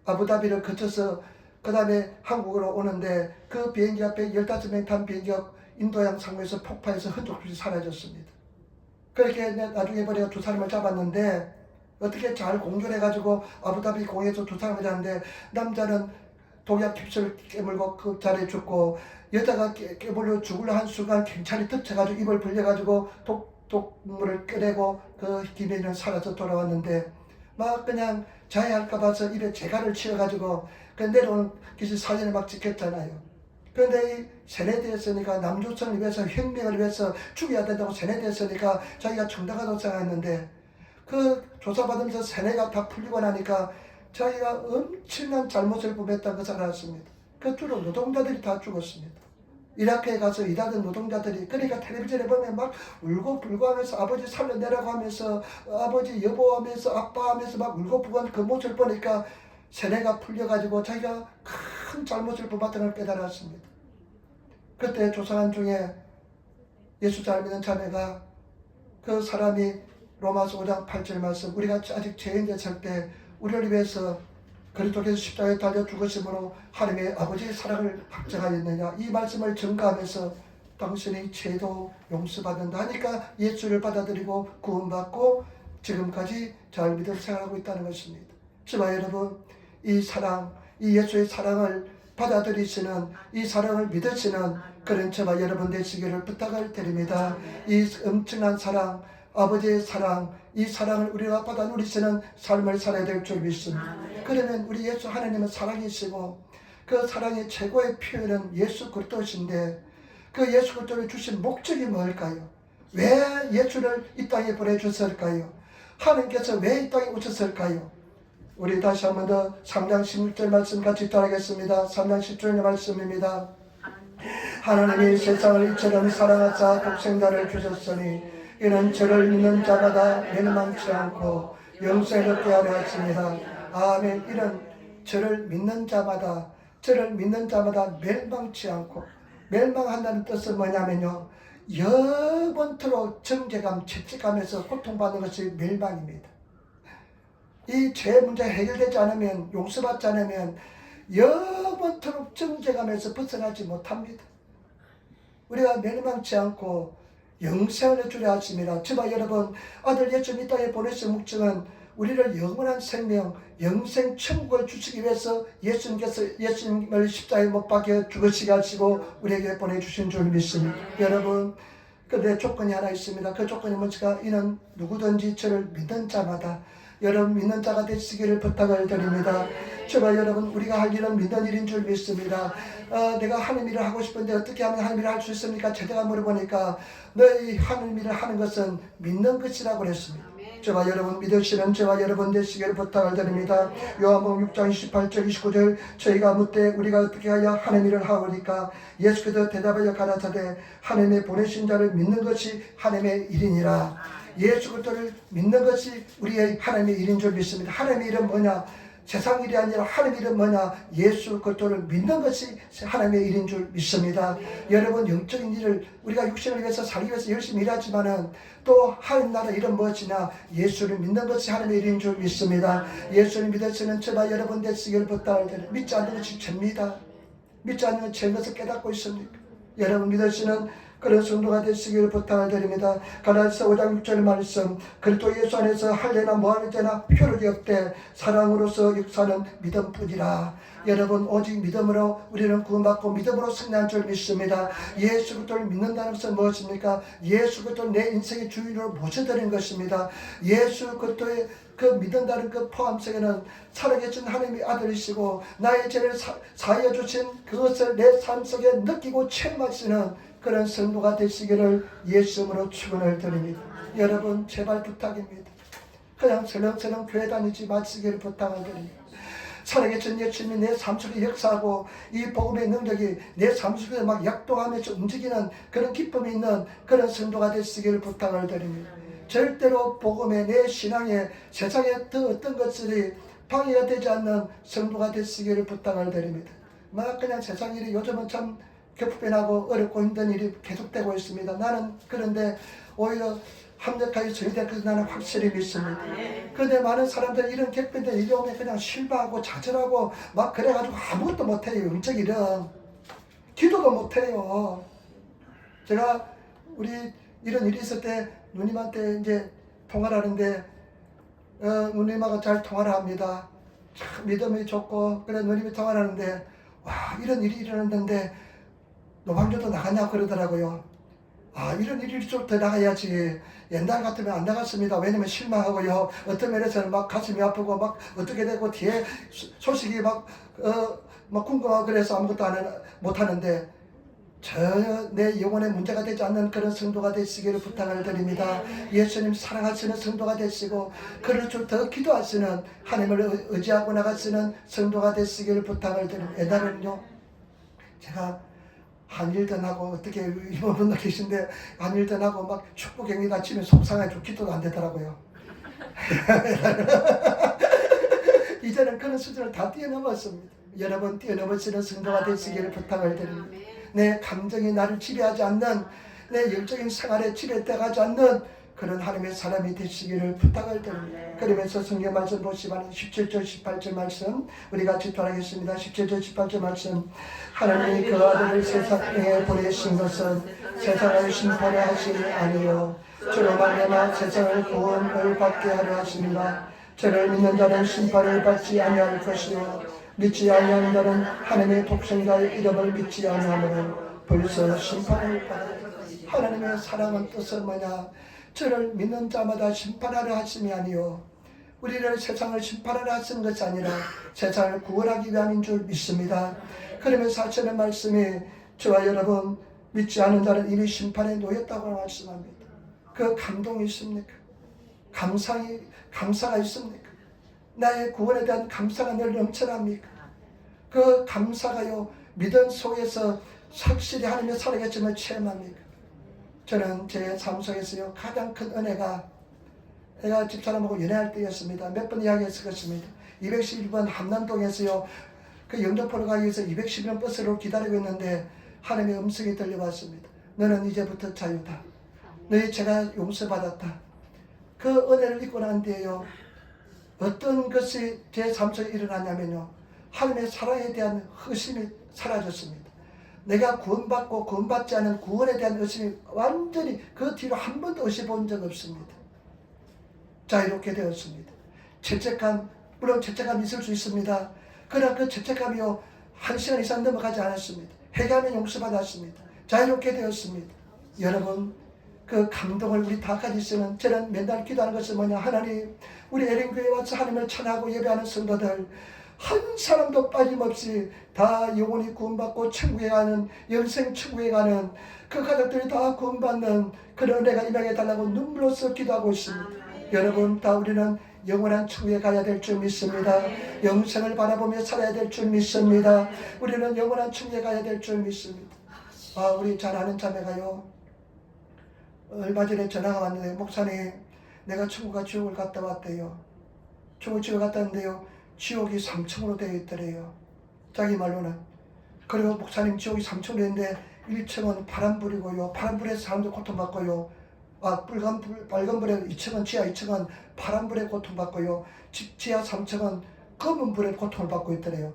아부다비를 거쳐서 그 다음에 한국으로 오는데 그 비행기가 115명 탄 비행기가 인도양 상무에서 폭파해서 흔적없이 사라졌습니다. 그렇게 나중에 보니까 두 사람을 잡았는데 어떻게 잘 공존해가지고 아부다비 공에서 두 사람을 잡는데 남자는 독약 캡슐을 깨물고 그 자리에 죽고 여자가 깨물려 죽으려 한 순간 경찰이 덮쳐가지고 입을 벌려가지고 독물을 꺼내고 그 김혜인은 살아서 돌아왔는데 막 그냥 자해할까 봐서 입에 재갈을 치어가지고 그 내려오는 기시 사진을 막 찍혔잖아요. 그런데 이 세뇌되었으니까 남조선을 위해서 혁명을 위해서 죽여야 된다고 세뇌되었으니까 자기가 정당하다고 생각했는데 그 조사받으면서 세뇌가 다 풀리고 나니까 자기가 엄청난 잘못을 범했다는 것을 알았습니다. 그 주로 노동자들이 다 죽었습니다. 이라크에 가서 일하던 노동자들이 그러니까 텔레비전에 보면 막 울고불고 하면서 아버지 살려내라고 하면서 아버지 여보하면서 아빠하면서 막 울고불고한 그 모습을 보니까 세뇌가 풀려가지고 자기가 큰 잘못을 범했다는 걸 깨달았습니다. 그때 조사관 중에 예수 잘 믿는 자매가 그 사람이 로마서 5장 8절 말씀 우리가 아직 죄인 됐을 때 우리를 위해서 그리스도께서 십자가에 달려 죽으심으로 하나님의 아버지의 사랑을 확증하였느냐 이 말씀을 증거하면서 당신이 죄도 용서받는다 하니까 예수를 받아들이고 구원받고 지금까지 잘 믿어 생활하고 있다는 것입니다. 저와 여러분 이 사랑 이 예수의 사랑을 받아들이시는 이 사랑을 믿으시는 그런 저와 여러분 되시기를 부탁을 드립니다. 이 엄청난 사랑 아버지의 사랑 이 사랑을 우리가 받아 누리시는 삶을 살아야 될 줄 믿습니다. 그러면 우리 예수 하나님은 사랑이시고 그 사랑의 최고의 표현은 예수 그리스도신데 그 예수 그리스도를 주신 목적이 뭘까요? 왜 예수를 이 땅에 보내주셨을까요? 하나님께서 왜 이 땅에 오셨을까요? 우리 다시 한 번 더 3장 16절 말씀 같이 따라하겠습니다. 3장 10절의 말씀입니다. 하나님이 세상을 이처럼 사랑하사 독생자를 주셨으니 이는 저를 믿는 자마다 멸망치 않고 영생을 얻게 하려 하십니다. 아멘. 이는 저를 믿는 자마다 멸망치 않고 멸망한다는 뜻은 뭐냐면요. 영원토록 정죄감, 죄책감에서 고통받는 것이 멸망입니다. 이 죄 문제 해결되지 않으면 용서받지 않으면 영원토록 정죄감에서 벗어나지 못합니다. 우리가 멸망치 않고 영생을 주려 하십니다. 저와 여러분 아들 예수 이 땅에 보내신 목적은 우리를 영원한 생명 영생 천국을 주시기 위해서 예수님을 십자가에 못 박혀 죽으시게 하시고 우리에게 보내주신 줄 믿습니다. 여러분 근데 조건이 하나 있습니다. 그 조건이 뭔지가 이는 누구든지 저를 믿는 자마다 여러분 믿는 자가 되시기를 부탁을 드립니다. 저와 여러분 우리가 할 일은 믿는 일인 줄 믿습니다. 내가 하는 일을 하고 싶은데 어떻게 하면 하는 일을 할 수 있습니까? 제가 물어보니까 너희 하는 일을 하는 것은 믿는 것이라고 그랬습니다. 저와 여러분 믿으시는 저와 여러분 되시기를 부탁을 드립니다. 요한복음 6장 28절 29절 저희가 묻되 우리가 어떻게 하여 하는 일을 하오리까 예수께서 대답하여 가라사대 하나님의 보내신 자를 믿는 것이 하나님의 일이니라. 예수 그리스도를 믿는 것이 우리의 하나님의 일인 줄 믿습니다. 하나님의 일은 뭐냐? 세상 일이 아니라 하나님의 일은 뭐냐? 예수 그리스도를 믿는 것이 하나님의 일인 줄 믿습니다. 여러분 영적인 일을 우리가 육신을 위해서 살기 위해서 열심히 일하지만은 또 하나님 나라 일은 무엇이냐? 예수를 믿는 것이 하나님의 일인 줄 믿습니다. 예수를 믿으시는 저와 여러분 되시기를 부탁을 드립니다. 믿지 않는 것이 죄입니다. 믿지 않는 건 죄인 것을 깨닫고 있습니까? 여러분 믿으시는 그런 성도가 되시기를 부탁을 드립니다. 갈라디아서 5장 6절 말씀 그리스도 예수 안에서 할례나 뭐할죄나 효력이 없되 사랑으로서 역사는 믿음뿐이라. 여러분 오직 믿음으로 우리는 구원받고 믿음으로 승리한 줄 믿습니다. 예수 그리스도를 믿는다는 것은 무엇입니까? 예수 그리스도를 내 인생의 주인으로 모셔드린 것입니다. 예수 그리스도의 그 믿는다는 그 포함 속에는 살아계신 하나님의 아들이시고 나의 죄를 사하여 주신 그것을 내 삶 속에 느끼고 체험하시는 그런 성도가 되시기를 예수님으로 축원을 드립니다. 여러분 제발 부탁입니다. 그냥 설렁설렁 교회 다니지 마시기를 부탁을 드립니다. 살아계신 예수님이 내 삶 속에 역사하고 이 복음의 능력이 내 삶 속에 막 약동하면서 움직이는 그런 기쁨이 있는 그런 성도가 되시기를 부탁을 드립니다. 절대로 복음에 내 신앙에 세상에 더 어떤 것들이 방해가 되지 않는 성도가 되시기를 부탁을 드립니다. 막 그냥 세상 일이 요즘은 참 격변하고 어렵고 힘든 일이 계속되고 있습니다. 나는 그런데 오히려 합력하여 저희들 그래서 나는 확실히 믿습니다. 그런데 많은 사람들이 이런 격변된 일이 오면 그냥 실망하고 좌절하고 막 그래가지고 아무것도 못해요. 영적 일은 기도도 못해요. 제가 우리 이런 일이 있을 때 누님한테 이제 통화를 하는데 누님하고 잘 통화를 합니다. 참 믿음이 좋고 그래 누님이 통화를 하는데 와 이런 일이 일어났는데 노방교도 나가냐고 그러더라고요. 아 이런 일이 좀 더 나가야지. 옛날 같으면 안 나갔습니다. 왜냐면 실망하고요. 어떤 면에서는 막 가슴이 아프고 막 어떻게 되고 뒤에 소식이 막 궁금하고 그래서 아무것도 못 하는데 전혀 내 영혼에 문제가 되지 않는 그런 성도가 되시기를 부탁을 드립니다. 예수님 사랑하시는 성도가 되시고 그를 좀 더 기도하시는 하나님을 의지하고 나가시는 성도가 되시기를 부탁을 드립니다. 옛날에는요 제가 한일전 하고 어떻게 일본 분들 계신데 한일전 하고 막 축구 경기 다치면 속상해서 기도도 안 되더라고요. 이제는 그런 수준을 다 뛰어넘었습니다. 여러분 뛰어넘으시는 성도가 되시기를 부탁을 드립니다. 내 감정이 나를 지배하지 않는 내 영적인 생활에 지배되지 않는 그런 하나님의 사람이 되시기를 부탁을 드립니다. 그러면서 성경 말씀 보시면 17절 18절 말씀 우리 같이 돌아가겠습니다. 17절 18절 말씀 하나님이 그 아들을 세상에 보내신 것은 세상을 심판하시니 아니요 저로 말미암아 세상을 구원을 받게 하려 하십니다. 저를 믿는 자는 심판을 받지 아니할 것이요 믿지 아니하는 자는 하나님의 독생자의 이름을 믿지 아니하므로 벌써 심판을 받아야 합니다. 하나님의 사랑은 뜻은 뭐냐? 저를 믿는 자마다 심판하려 하심이 아니요 우리를 세상을 심판하려 하시는 것이 아니라 세상을 구원하기 위함인 줄 믿습니다. 그러면서 하시는 말씀이 저와 여러분 믿지 않은 자는 이미 심판에 놓였다고 말씀합니다. 그 감동이 있습니까? 감사가 있습니까? 나의 구원에 대한 감사가 늘 넘쳐납니까? 그 감사가요 믿음 속에서 확실히 하나님의 살아계심을 체험합니까? 저는 제 삶 속에서요 가장 큰 은혜가 제가 집사람하고 연애할 때였습니다. 몇 번 이야기했을 것입니다. 211번 함남동에서요 그 영접하러 가기 위해서 211번 버스를 기다리고 있는데 하나님의 음성이 들려왔습니다. 너는 이제부터 자유다. 너희 죄가 용서받았다. 그 은혜를 입고 난 뒤에요 어떤 것이 제 삶 속에 일어나냐면요 하나님의 사랑에 대한 의심이 사라졌습니다. 내가 구원받고 구원받지 않은 구원에 대한 의심이 완전히 그 뒤로 한 번도 의심 본 적 없습니다. 자유롭게 되었습니다. 죄책감, 물론 죄책감이 있을 수 있습니다. 그러나 그 죄책감이요 1시간 이상 넘어가지 않았습니다. 회개하면 용서받았습니다. 자유롭게 되었습니다. 여러분 그 감동을 우리 다 가지시는 저는 맨날 기도하는 것은 뭐냐 하나님 우리 에린교회에 와서 하나님을 찬양하고 예배하는 성도들 한 사람도 빠짐없이 다 영혼이 구원받고 천국에 가는 영생 천국에 가는 그 가족들이 다 구원받는 그런 은혜가 임하게 달라고 눈물로써 기도하고 있습니다. 여러분 다 우리는 영원한 천국에 가야 될 줄 믿습니다. 영생을 바라보며 살아야 될 줄 믿습니다. 우리는 영원한 천국에 가야 될 줄 믿습니다. 우리 잘 아는 자매가요 얼마 전에 전화가 왔는데 목사님 내가 천국과 지옥을 갔다 왔대요. 지옥을 갔다 왔는데요 지옥이 3층으로 되어 있더래요. 자기 말로는. 그리고 목사님 지옥이 3층으로 있는데 1층은 파란불이고요. 파란불에 사람들 고통받고요. 빨간불에 2층은 지하 2층은 파란불에 고통받고요. 지하 3층은 검은불에 고통을 받고 있더래요.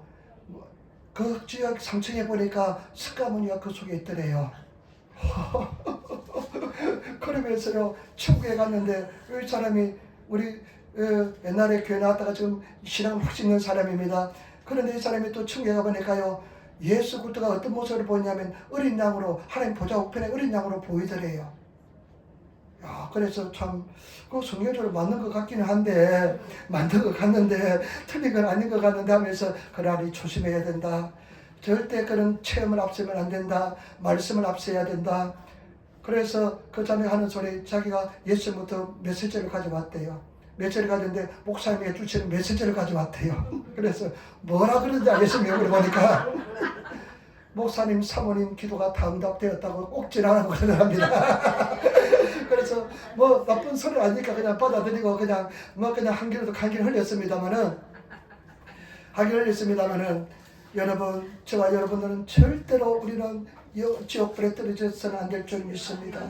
그 지하 3층에 보니까 석가모니가 그 속에 있더래요. 그러면서요 천국에 갔는데 이 사람이 우리 옛날에 교회 나왔다가 지금 신앙을 확 짓는 사람입니다. 그런데 이 사람이 또 천국에 가보니까요 예수 그리스도가 어떤 모습을 보이냐면 어린 양으로 하나님 보좌 우편에 어린 양으로 보이더래요. 그래서 참 그 성경적으로 맞는 것 같기는 한데 맞는 것 같는데 틀린 건 아닌 것 같는데 하면서 그러니 조심해야 된다. 절대 그런 체험을 앞서면 안 된다. 말씀을 앞서야 된다. 그래서 그 자매가 하는 소리 자기가 예수부터 메시지를 가져왔대요. 메시지를 가져왔는데 목사님이 주시는 메시지를 가져왔대요. 그래서 뭐라 그러는지 알겠습니다. 물어보니까 목사님 사모님 기도가 다 응답되었다고 꼭지나라고 그러더랍니다. 그래서 뭐 나쁜 소리 아니니까 그냥 받아들이고 그냥 한기라도 흘렸습니다만은 여러분 저와 여러분들은 절대로 우리는 지옥불에 떨어져서는 안 될 줄 믿습니다.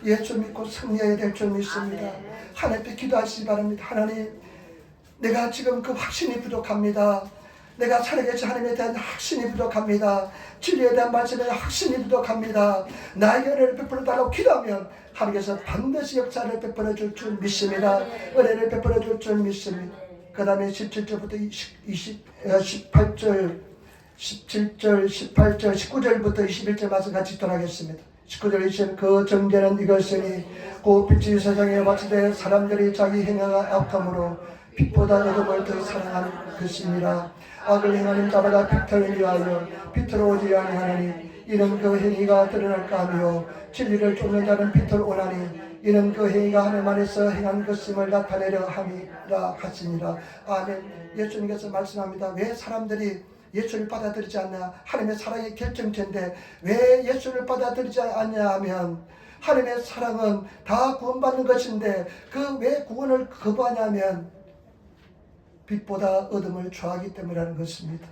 예수 믿고 승리해야 될 줄 믿습니다. 하나님께 기도하시기 바랍니다. 하나님 내가 지금 그 확신이 부족합니다. 내가 살아계신 하나님에 대한 확신이 부족합니다. 진리에 대한 말씀에 대한 확신이 부족합니다. 나에게 은혜를 베풀어 달라고 기도하면 하나님께서 반드시 역사를 베풀어 줄 줄 믿습니다. 은혜를 베풀어 줄 줄 믿습니다. 그 다음에 17절부터 18절, 17절, 18절, 19절부터 21절 말씀 같이 전하겠습니다. 19절 20절 그 정죄는 이것이니 그 빛이 세상에 왔을 때 사람들이 자기 행위가 악함으로 빛보다 어둠을 더 사랑하는 것이니라. 악을 행하는 자마다 빛을 위하여 빛으로 오지 아니하나니 이는 그 행위가 드러날까 하며 진리를 쫓는 자는 빛을 원하니 이는 그 행위가 하나님 안에서 행한 것임을 나타내려 함이라 하시니라. 아멘. 예수님께서 말씀합니다. 왜 사람들이 예수를 받아들이지 않냐? 하나님의 사랑의 결정체인데 왜 예수를 받아들이지 않냐 하면 하나님의 사랑은 다 구원받는 것인데 그 왜 구원을 거부하냐면 빛보다 어둠을 좋아하기 때문이라는 것입니다.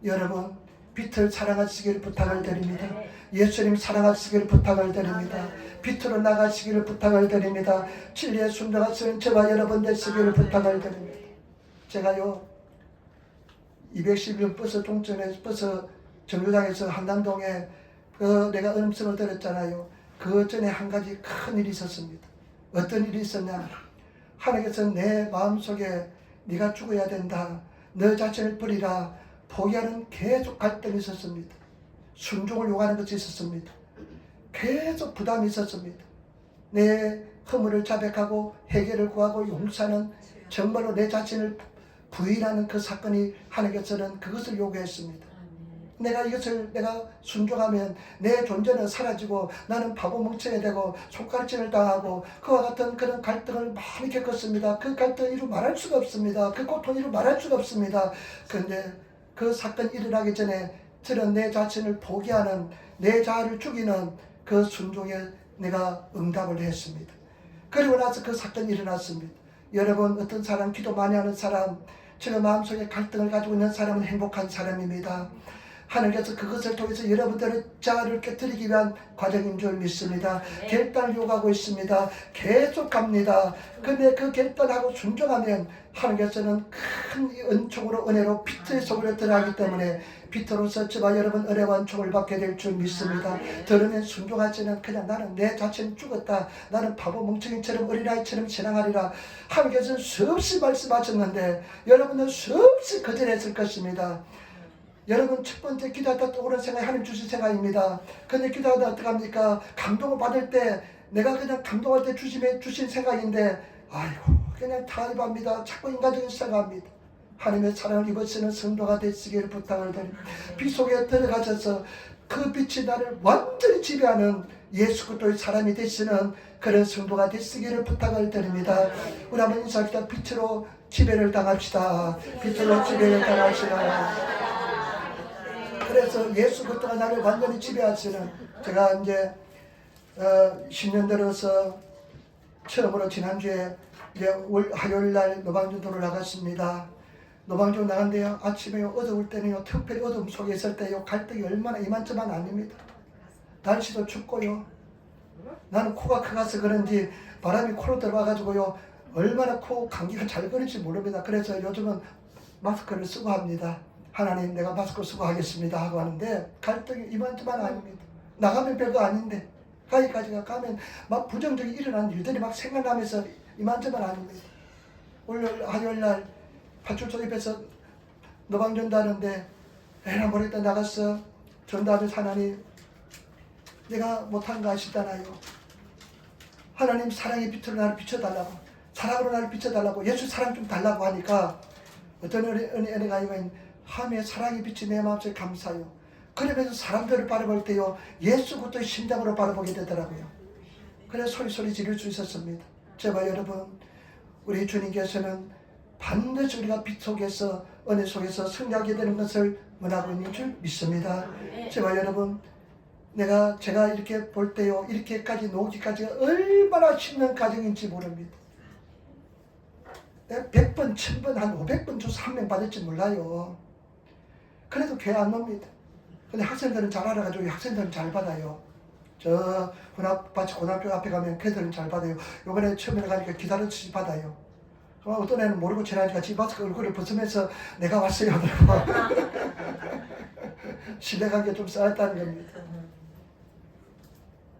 여러분 빛을 사랑하시기를 부탁을 드립니다. 예수님 사랑하시기를 부탁을 드립니다. 빛으로 나가시기를 부탁을 드립니다. 진리에 순종하시는 저와 여러분 되시기를 부탁을 드립니다. 제가요 211번 버스 종점에 버스 정류장에서 한남동에 내가 음성을 들었잖아요. 그 전에 한 가지 큰 일이 있었습니다. 어떤 일이 있었냐? 하나님께서 내 마음속에 네가 죽어야 된다. 너 자신을 버리라. 포기하는 계속 갈등이 있었습니다. 순종을 요구하는 것이 있었습니다. 계속 부담이 있었습니다. 내 허물을 자백하고 해결을 구하고 용서하는 정말로 내 자신을 부인하는 그 사건이 하나님께서는 그것을 요구했습니다. 내가 순종하면 내 존재는 사라지고 나는 바보 멍청이 되고 손가락질을 당하고 그와 같은 그런 갈등을 많이 겪었습니다. 그 갈등을 이루 말할 수가 없습니다. 그 고통을 이루 말할 수가 없습니다. 그런데 그 사건이 일어나기 전에 저는 내 자신을 포기하는 내 자아를 죽이는 그 순종에 내가 응답을 했습니다. 그리고 나서 그 사건이 일어났습니다. 여러분 어떤 사람 기도 많이 하는 사람 제 마음속에 갈등을 가지고 있는 사람은 행복한 사람입니다. 하나님께서 그것을 통해서 여러분들의 자아를 깨뜨리기 위한 과정인 줄 믿습니다. 결단을 요구하고 있습니다. 계속 갑니다. 근데 그 결단하고 순종하면 하나님께서는 큰 은총으로 은혜로 빛의 속으로 들어가기 때문에 빛으로서 저와 여러분 은혜와 은총을 받게 될 줄 믿습니다. 들으면 순종하지는 그냥 나는 내 자신 죽었다. 나는 바보 멍청이처럼 어린아이처럼 신앙하리라. 하나님께서는 수없이 말씀하셨는데 여러분은 수없이 거절했을 것입니다. 여러분 첫 번째 기도하다 떠오른 생각이 하나님 주신 생각입니다. 근데 기도하다 어떡합니까? 감동을 받을 때 내가 그냥 감동할 때 주신 생각인데 아이고 그냥 타협합니다. 자꾸 인간적인 생각합니다. 하나님의 사랑을 입으시는 성도가 되시기를 부탁을 드립니다. 빛 속에 들어가셔서 그 빛이 나를 완전히 지배하는 예수 그리스도의 사람이 되시는 그런 성도가 되시기를 부탁을 드립니다. 우리 한번 인사합시다. 빛으로 지배를 당합시다. 빛으로 지배를 당합시다. 그래서 예수 그리스도가 나를 완전히 지배하시는 제가 이제 10년 들어서 처음으로 지난주에 화요일날 노방주도를 나갔습니다. 노방주 나간데요 아침에 어두울 때는요 특별히 어둠 속에 있을 때요 갈등이 얼마나 이만저만 아닙니다. 날씨도 춥고요 나는 코가 커가서 그런지 바람이 코로 들어와가지고요 얼마나 코 감기가 잘 걸릴지 모릅니다. 그래서 요즘은 마스크를 쓰고 합니다. 하나님 내가 마스크 쓰고 하겠습니다 하고 하는데 갈등이 이만저만 아닙니다. 나가면 별거 아닌데 거기까지가 가면 막 부정적인 일어나는 일들이 막 생각나면서 이만저만 아닙니다. 오늘 화요일날 파출소 옆에서 노방 전도하는데 에라 모르겠다 나갔어. 전도하면서 하나님 내가 못한 거 아시잖아요. 하나님 사랑의 빛으로 나를 비춰달라고 사랑으로 나를 비춰달라고 예수 사랑 좀 달라고 하니까 어떤 은혜가 이건 하나님의 사랑의 빛이 내 마음속에 감사요. 그러면서 사람들을 바라볼 때요 예수 그리스도의 심장으로 바라보게 되더라고요. 그래서 소리 지를 수 있었습니다. 제발 여러분 우리 주님께서는 반드시 우리가 빛 속에서 은혜 속에서 승리하게 되는 것을 원하고 있는 줄 믿습니다. 제발 여러분 제가 이렇게 볼 때요 이렇게까지 놓기까지가 얼마나 힘든 과정인지 모릅니다. 내가 100번, 1000번, 한 500번 줘서 한 명 받을지 몰라요. 그래도 교회 안 놉니다. 근데 학생들은 잘 알아가지고 학생들은 잘 받아요. 고등학교 앞에 가면 걔들은 잘 받아요. 요번에 처음에 가니까 기다려주시 받아요. 어떤 애는 모르고 지나니까 집 와서 얼굴을 벗으면서 내가 왔어요 하더라고. 신뢰관계 좀 쌓였다는 겁니다.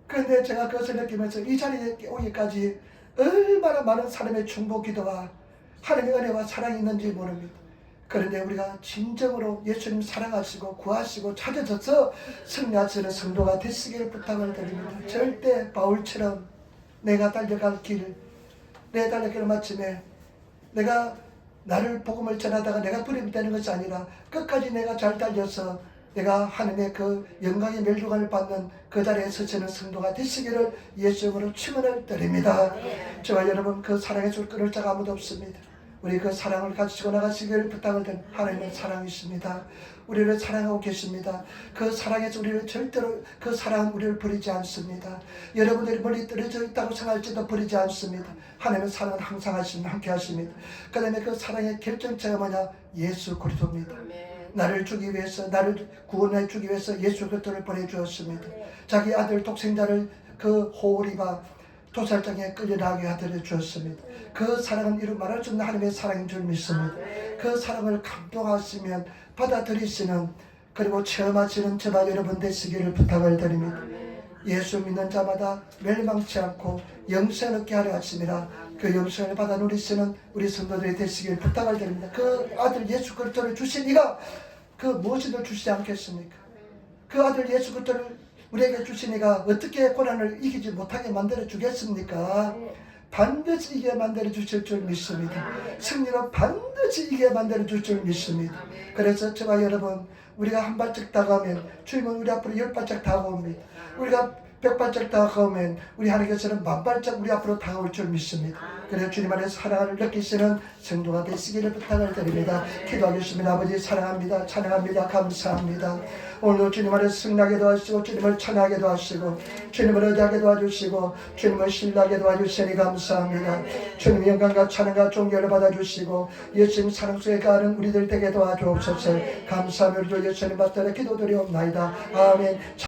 그런데 제가 그것을 느끼면서 이 자리에 오기까지 얼마나 많은 사람의 중보 기도와 하나님의 은혜와 사랑이 있는지 모릅니다. 그런데 우리가 진정으로 예수님 사랑하시고 구하시고 찾아져서 승리하시는 성도가 되시길 부탁을 드립니다. 절대 바울처럼 내가 달려갈 길, 내 달려갈 마침에 내가 나를 복음을 전하다가 내가 부림되는 것이 아니라 끝까지 내가 잘 달려서 내가 하나님의 그 영광의 멸류관을 받는 그 자리에 서시는 성도가 되시기를 예수님으로 축원을 드립니다. 저와 여러분 그 사랑의 줄 끊을 자가 아무도 없습니다. 우리 그 사랑을 가지고 나가시기를 부탁을 드립니다. 하나님은 사랑이십니다. 우리를 사랑하고 계십니다. 그 사랑에서 우리를 절대로 그 사랑은 우리를 버리지 않습니다. 여러분들이 멀리 떨어져 있다고 생각할지도 버리지 않습니다. 하나님은 사랑은 항상 하십니다. 함께 하십니다. 그 다음에 그 사랑의 결정체가 뭐냐? 예수 그리스도입니다. 나를 주기 위해서, 나를 구원해 주기 위해서 예수 그리스도를 보내주었습니다. 자기 아들 독생자를 그 호리바 도살장에 끌려나가게 하여 주었습니다. 그 사랑은 이루 말할 수 없는 하나님의 사랑인 줄 믿습니다. 그 사랑을 감동하시면 받아들이시는 그리고 체험하시는 저와 여러분 되시기를 부탁을 드립니다. 예수 믿는 자마다 멸망치 않고 영생을 얻게 하려 하심이라 그 영생을 받아 누리시는 우리 성도들이 되시기를 부탁을 드립니다. 그 아들 예수 그리스도를 주신 이가 그 무엇을 주시지 않겠습니까? 그 아들 예수 그리스도를 우리에게 주신 이가 어떻게 고난을 이기지 못하게 만들어 주겠습니까? 반드시 이기게 만들어 주실 줄 믿습니다. 승리로 반드시 이기게 만들어 주실 줄 믿습니다. 그래서 저와 여러분 우리가 한 발짝 다가오면 주님은 우리 앞으로 10발짝 다가옵니다. 우리가 100발짝 다가오면 우리 하나님께서는 10,000발짝 우리 앞으로 다가올 줄 믿습니다. 그래서 주님 안에서 사랑을 느끼시는 성도가 되시기를 부탁을 드립니다. 기도하겠습니다. 아버지 사랑합니다. 찬양합니다. 감사합니다. 오늘도 주님 안에서 승리하게 도와주시고 주님을 찬양하게 도와주시고 주님을 의지하게 도와주시고 주님을 신뢰하게 도와주시니 감사합니다. 주님 영광과 찬양과 존경을 받아주시고 예수님 사랑 속에 가는 우리들 되게 도와주옵소서. 감사합니다. 예수님 받들어 기도드리옵나이다. 아멘.